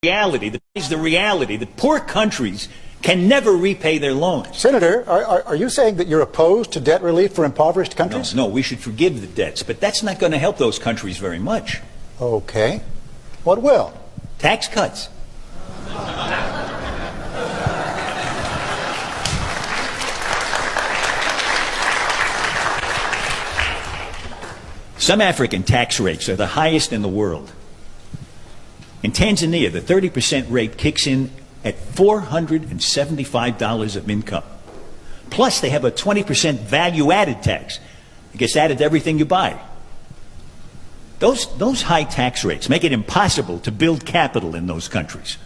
reality that poor countries can never repay their loans. Senator, are you saying that you're opposed to debt relief for impoverished countries? No, we should forgive the debts, but that's not going to help those countries very much. Okay. What will? Tax cuts. Some African tax rates are the highest in the world. In Tanzania, the 30% rate kicks in at $475 of income. Plus, they have a 20% value-added tax. It gets added to everything you buy. Those high tax rates make it impossible to build capital in those countries.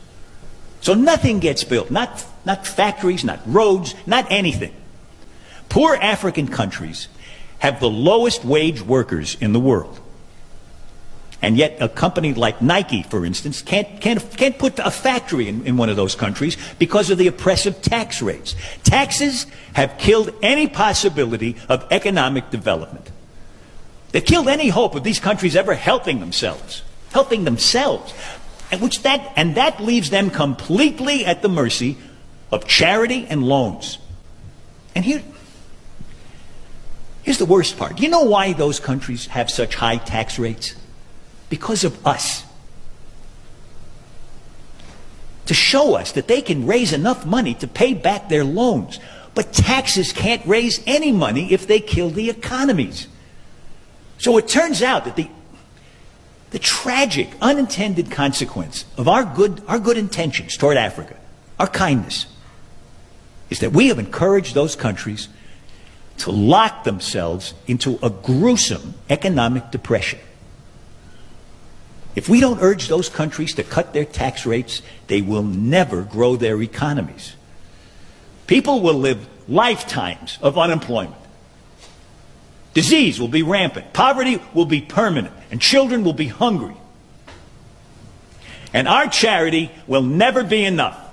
So nothing gets built, not factories, not roads, not anything. Poor African countries have the lowest wage workers in the world. And yet a company like Nike, for instance, can't put a factory in one of those countries because of the oppressive tax rates. Taxes have killed any possibility of economic development. They've killed any hope of these countries ever helping themselves. And that leaves them completely at the mercy of charity and loans. And here's the worst part. Do you know why those countries have such high tax rates? Because of us. To show us that they can raise enough money to pay back their loans. But taxes can't raise any money if they kill the economies. So it turns out that the tragic, unintended consequence of our good intentions toward Africa, our kindness, is that we have encouraged those countries to lock themselves into a gruesome economic depression. If we don't urge those countries to cut their tax rates, they will never grow their economies. People will live lifetimes of unemployment. Disease will be rampant. Poverty will be permanent. And children will be hungry. And our charity will never be enough.